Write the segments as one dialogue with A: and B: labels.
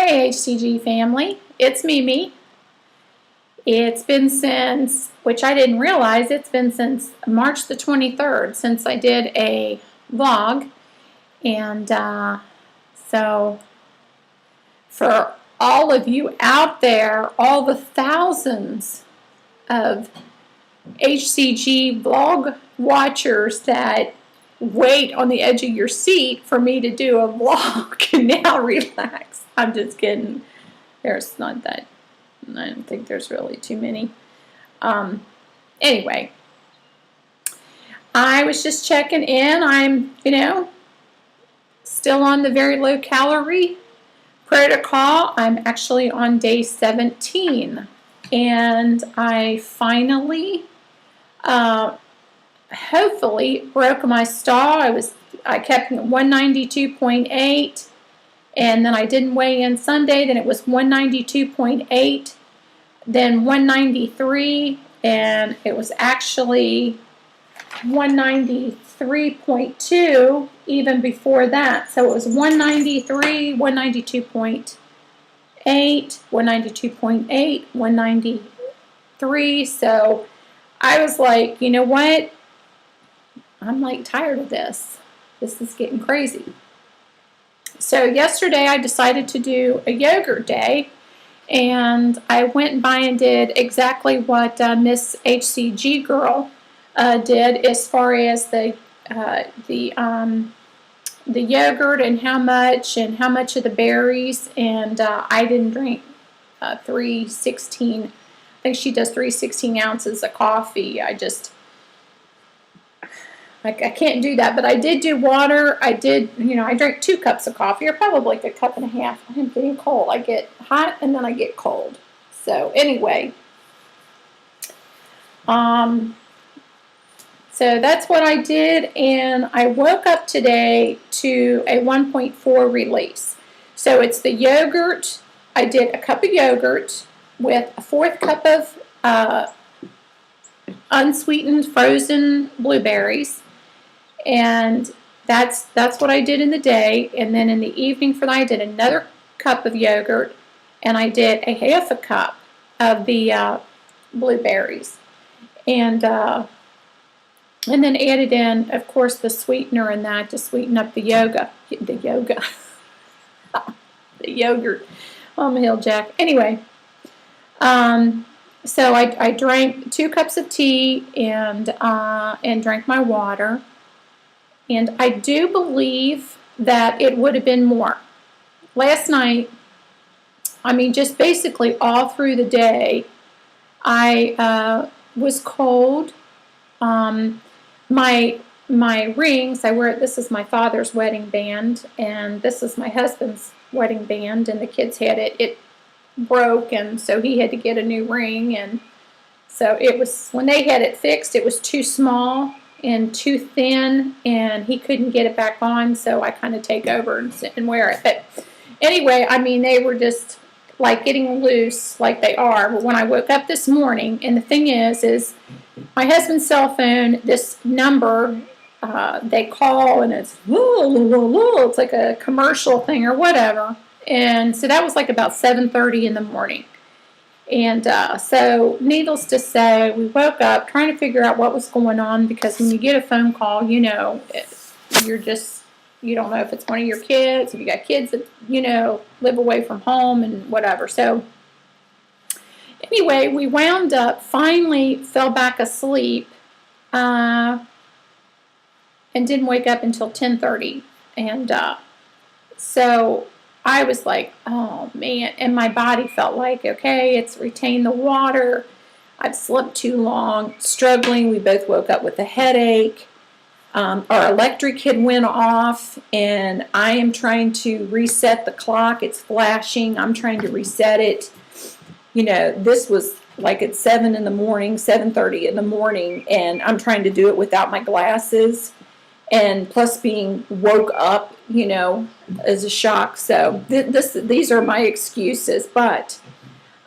A: Hey HCG family, it's Mimi. It's been since, which I didn't realize, it's been since March the 23rd since I did a vlog. And so for all of you out there, all the thousands of HCG vlog watchers that wait on the edge of your seat for me to do a vlog can now relax. I'm just kidding. There's not that. I don't think there's really too many. Anyway, I was just checking in. I'm, still on the very low calorie protocol. I'm actually on day 17. And I finally, hopefully, broke my stall. I kept 192.8. And then I didn't weigh in Sunday, then it was 192.8, then 193, and it was actually 193.2 even before that. So it was 193, 192.8, 192.8, 193. So I was like, you know what? I'm like tired of this. This is getting crazy. So yesterday I decided to do a yogurt day, and I went by and did exactly what Miss HCG girl did as far as the yogurt and how much of the berries. And I didn't drink 316. I think she does 316 ounces of coffee. I can't do that, but I did do water. I drank 2 cups of coffee, or probably like a cup and a half. I'm getting cold. I get hot and then I get cold. So anyway, so that's what I did, and I woke up today to a 1.4 release. So it's the yogurt. I did a cup of yogurt with a 4th cup of unsweetened frozen blueberries. And that's what I did in the day. And then in the evening for that, I did another cup of yogurt, and I did a half a cup of the blueberries, and then added in, of course, the sweetener in that to sweeten up the yogurt. I'm a hill jack. Anyway, so I drank 2 cups of tea and drank my water. And I do believe that it would have been more. Last night, just basically all through the day, I was cold. My rings, this is my father's wedding band, and this is my husband's wedding band, and the kids had it broke, and so he had to get a new ring. And so it was, when they had it fixed, it was too small and too thin, and he couldn't get it back on, so I kind of take over and wear it. But anyway, they were just like getting loose like they are. But when I woke up this morning, and the thing is my husband's cell phone, this number, they call, and it's like a commercial thing or whatever. And so that was like about 7:30 in the morning. And so needless to say, we woke up trying to figure out what was going on, because when you get a phone call, you don't know if it's one of your kids, if you got kids that, live away from home and whatever. So anyway, we wound up, finally fell back asleep, and didn't wake up until 10:30. And so I was like, oh man, and my body felt like, okay, it's retained the water. I've slept too long, struggling. We both woke up with a headache. Our electric had went off, and I am trying to reset the clock. It's flashing. I'm trying to reset it. This was like at 7:30 in the morning, and I'm trying to do it without my glasses. And plus being woke up, as a shock. So these are my excuses. But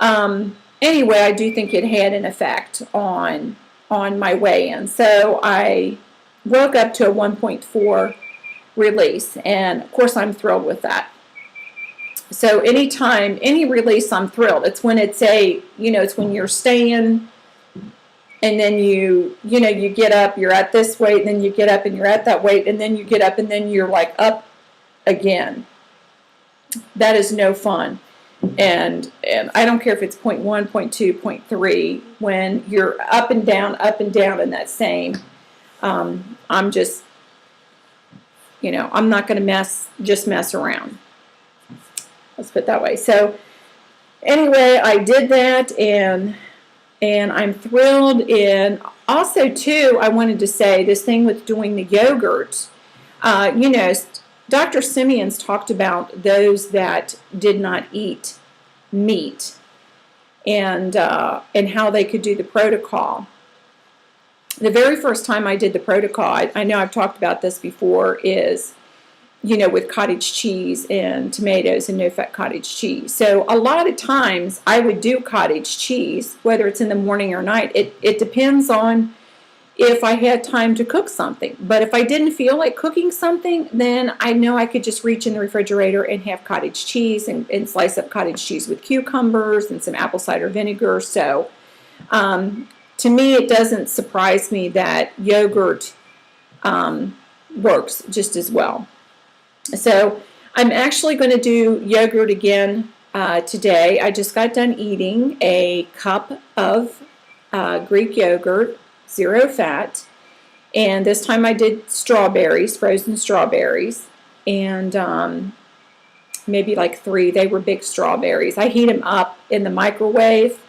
A: anyway, I do think it had an effect on my weigh-in. So I woke up to a 1.4 release, and of course I'm thrilled with that. So anytime, any release, I'm thrilled. It's when it's it's when you're staying and then you get up, you're at this weight, and then you get up and you're at that weight, and then you get up and then you're like up again. That is no fun. And I don't care if it's 0.1, 0.2, 0.3, when you're up and down in that same, I'm just, I'm not going to just mess around. Let's put it that way. So anyway, I did that, and I'm thrilled. And also, too, I wanted to say this thing with doing the yogurt. Dr. Simeon's talked about those that did not eat meat and how they could do the protocol. The very first time I did the protocol, I know I've talked about this before, is with cottage cheese and tomatoes and no-fat cottage cheese. So a lot of times I would do cottage cheese, whether it's in the morning or night. It depends on if I had time to cook something. But if I didn't feel like cooking something, then I know I could just reach in the refrigerator and have cottage cheese and slice up cottage cheese with cucumbers and some apple cider vinegar. So to me, it doesn't surprise me that yogurt works just as well. So I'm actually going to do yogurt again today. I just got done eating a cup of Greek yogurt, 0 fat, and this time I did strawberries, frozen strawberries, and maybe like 3. They were big strawberries. I heat them up in the microwave,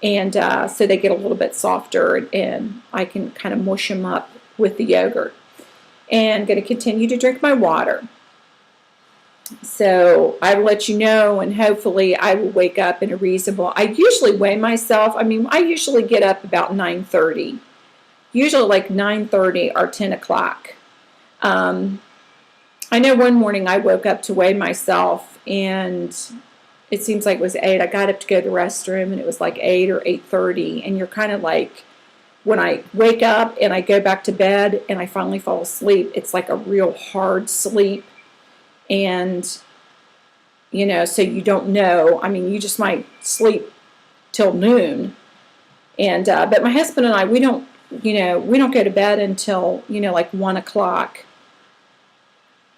A: and so they get a little bit softer, and I can kind of mush them up with the yogurt. And I'm going to continue to drink my water. So I will let you know, and hopefully I will wake up in a reasonable. I usually weigh myself. I usually get up about 9:30, usually like 9:30 or 10 o'clock. I know one morning I woke up to weigh myself, and it seems like it was 8. I got up to go to the restroom, and it was like 8 or 8:30, and you're kind of like, when I wake up and I go back to bed and I finally fall asleep, it's like a real hard sleep. And, so you don't know. You just might sleep till noon. And, but my husband and I, we don't go to bed until, like 1 o'clock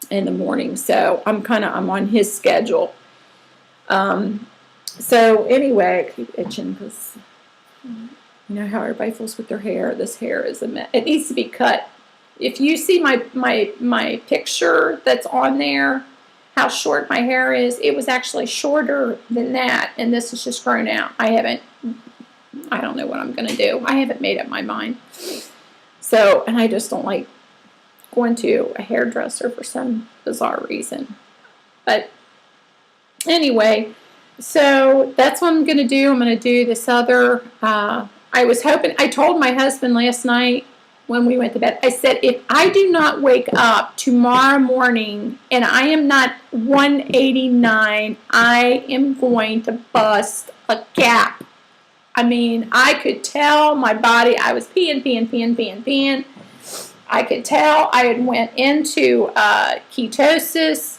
A: in the morning. So I'm on his schedule. So anyway, I keep itching because, how everybody feels with their hair. This hair is a mess. It needs to be cut. If you see my picture that's on there, how short my hair is, it was actually shorter than that, and this is just grown out. I don't know what I'm going to do. I haven't made up my mind. So, and I just don't like going to a hairdresser for some bizarre reason. But anyway, so that's what I'm going to do. I'm going to do this other, I told my husband last night, when we went to bed, I said, if I do not wake up tomorrow morning and I am not 189, I am going to bust a cap. I could tell my body, I was peeing. I could tell I had went into ketosis,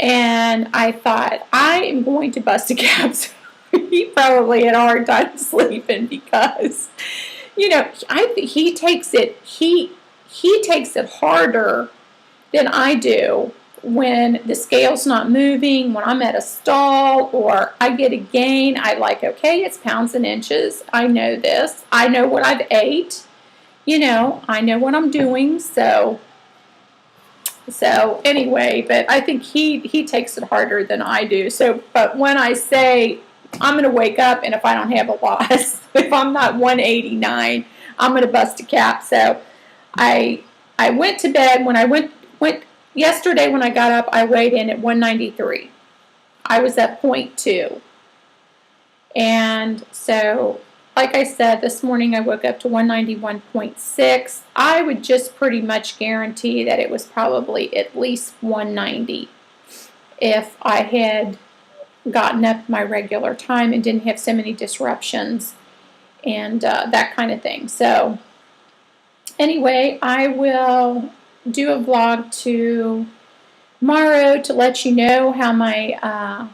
A: and I thought, I am going to bust a cap. So he probably had a hard time sleeping because he takes it harder than I do when the scale's not moving, when I'm at a stall or I get a gain. I like, okay, it's pounds and inches. I know this. I know what I've ate. I know what I'm doing. So anyway, but I think he takes it harder than I do. So, but when I say I'm going to wake up, and if I don't have a loss, if I'm not 189, I'm going to bust a cap. So I went to bed. When I went yesterday, when I got up, I weighed in at 193. I was at 0.2. And so, like I said, this morning I woke up to 191.6. I would just pretty much guarantee that it was probably at least 190 if I had gotten up my regular time and didn't have so many disruptions and that kind of thing. So anyway, I will do a vlog to tomorrow to let you know how my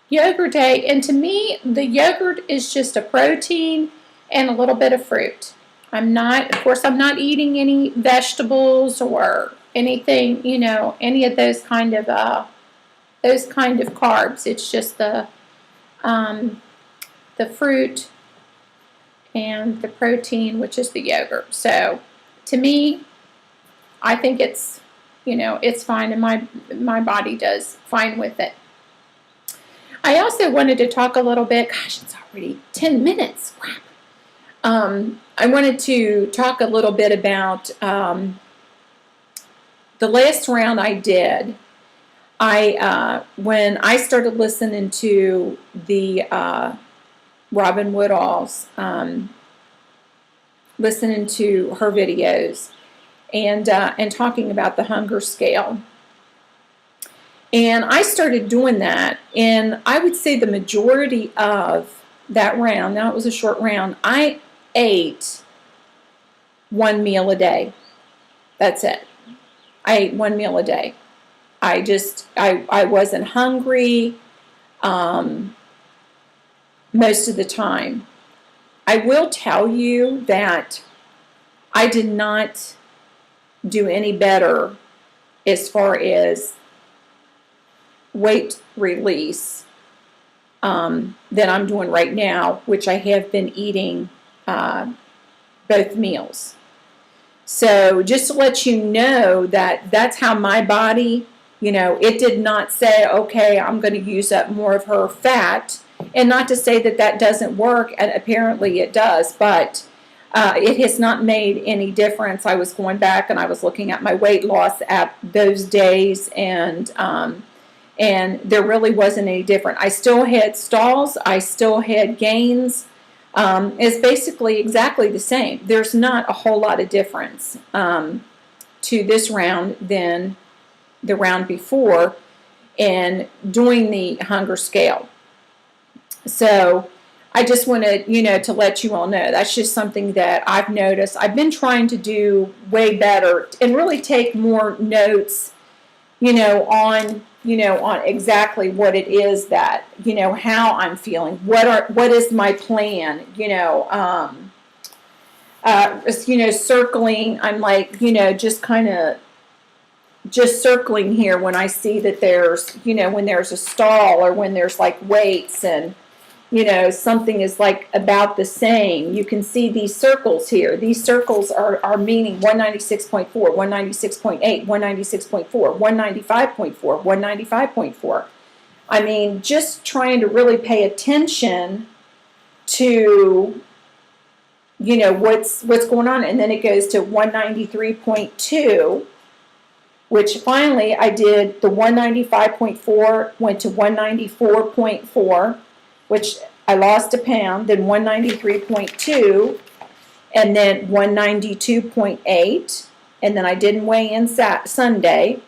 A: yogurt day, and to me, the yogurt is just a protein and a little bit of fruit. Of course, I'm not eating any vegetables or anything, any of those kind of carbs. It's just the fruit and the protein, which is the yogurt. So, to me, I think it's, it's fine, and my body does fine with it. I also wanted to talk a little bit. Gosh, it's already 10 minutes. Wow. I wanted to talk a little bit about the last round I did. When I started listening to the Robin Woodall's, listening to her videos and talking about the hunger scale. And I started doing that, and I would say the majority of that round, now it was a short round, I ate one meal a day. That's it. I ate one meal a day. I wasn't hungry most of the time. I will tell you that I did not do any better as far as weight release than I'm doing right now, which I have been eating both meals. So just to let you know that that's how my body, it did not say, okay, I'm going to use up more of her fat, and not to say that that doesn't work, and apparently it does, but it has not made any difference. I was going back and I was looking at my weight loss at those days, and there really wasn't any different. I still had stalls. I still had gains. It's basically exactly the same. There's not a whole lot of difference to this round than the round before in doing the hunger scale. So I just wanted, to let you all know that's just something that I've noticed. I've been trying to do way better and really take more notes, on exactly what it is that, how I'm feeling. What is my plan? Circling. I'm like, just circling here when I see that there's, when there's a stall or when there's like weights and, something is like about the same. You can see these circles here. These circles are meaning 196.4, 196.8, 196.4, 195.4, 195.4. I mean, just trying to really pay attention to, what's going on. And then it goes to 193.2, which finally I did the 195.4, went to 194.4, which I lost a pound, then 193.2, and then 192.8, and then I didn't weigh in Sunday,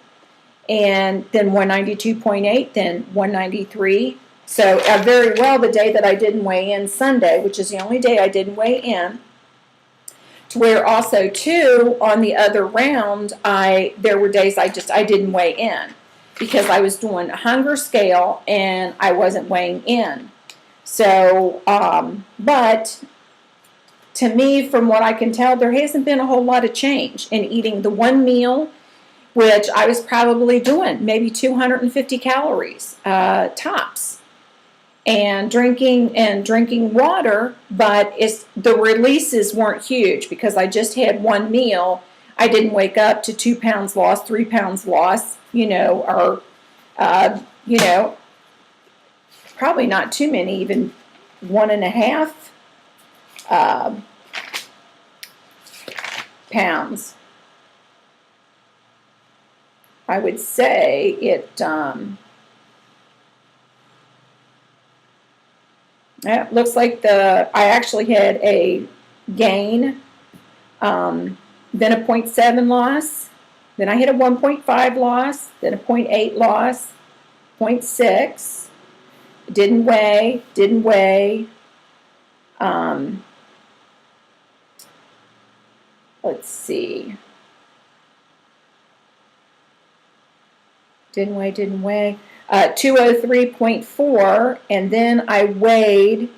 A: and then 192.8, then 193. So very well the day that I didn't weigh in Sunday, which is the only day I didn't weigh in, to where also too on the other round there were days I didn't weigh in because I was doing a hunger scale and I wasn't weighing in. So, but to me, from what I can tell, there hasn't been a whole lot of change in eating the one meal, which I was probably doing maybe 250 calories tops, and drinking water, but the releases weren't huge because I just had one meal. I didn't wake up to 2 pounds lost, 3 pounds lost, or probably not too many, even 1.5 pounds. I would say it looks like I actually had a gain, then a 0.7 loss, then I hit a 1.5 loss, then a 0.8 loss, 0.6. Didn't weigh. Let's see. Didn't weigh. 203.4, and then I weighed,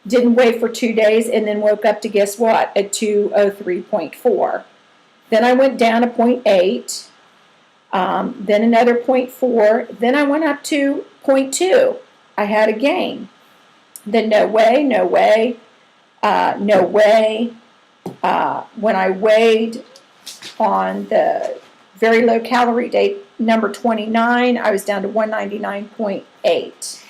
A: didn't weigh for 2 days, and then woke up to guess what? At 203.4. Then I went down to 0.8, then another 0.4, then I went up to 0.2. I had a gain. Then no way, no way, no way. When I weighed on the very low calorie day, number 29, I was down to 199.8.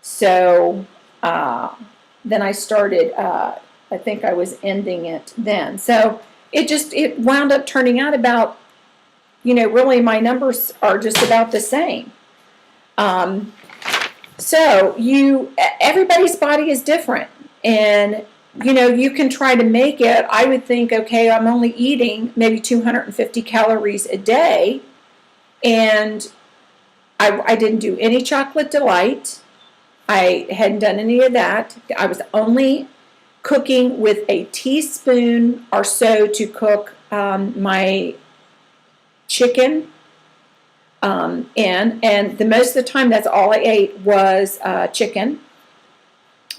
A: So then I started, I think I was ending it then. So it wound up turning out about, really my numbers are just about the same. So everybody's body is different, and you can try to make it. I would think, okay, I'm only eating maybe 250 calories a day, and I didn't do any chocolate delight. I hadn't done any of that. I was only cooking with a teaspoon or so to cook my chicken. And the most of the time, that's all I ate was chicken.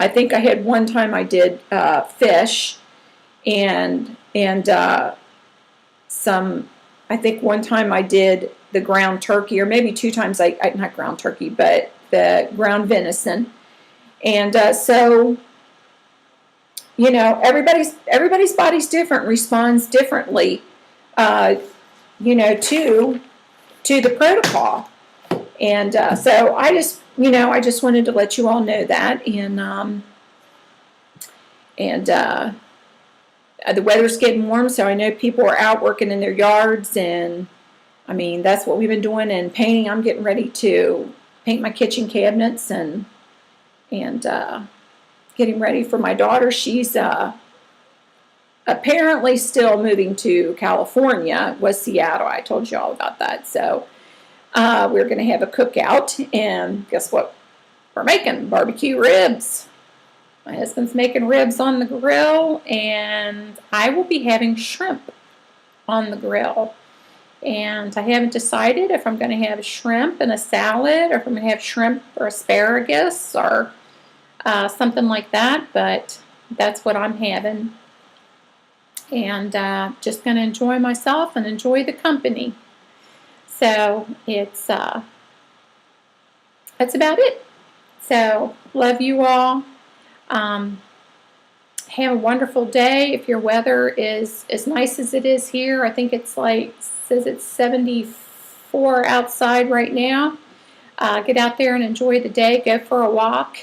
A: I think I had one time I did fish, and some. I think one time I did the ground turkey, or maybe 2 times. I not ground turkey, but the ground venison. And so, everybody's body's different, responds differently, to the protocol. And so I just wanted to let you all know that. And the weather's getting warm, so I know people are out working in their yards, and I mean, that's what we've been doing. And painting, I'm getting ready to paint my kitchen cabinets, and getting ready for my daughter. She's apparently still moving to California. It was Seattle. I told you all about that. So we're going to have a cookout, and guess what? We're making barbecue ribs. My husband's making ribs on the grill, and I will be having shrimp on the grill. And I haven't decided if I'm going to have shrimp and a salad, or if I'm going to have shrimp or asparagus or something like that, but that's what I'm having. And just going to enjoy myself and enjoy the company. So that's about it. So love you all. Have a wonderful day. If your weather is as nice as it is here, I think it's says it's 74 outside right now. Get out there and enjoy the day. Go for a walk,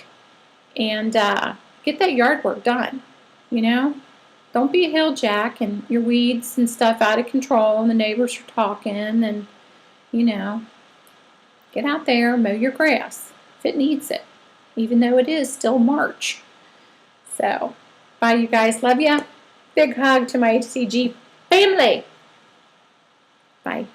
A: and get that yard work done. Don't be a hill jack and your weeds and stuff out of control, and the neighbors are talking, and get out there, mow your grass if it needs it, even though it is still March. So, bye, you guys. Love ya. Big hug to my HCG family. Bye.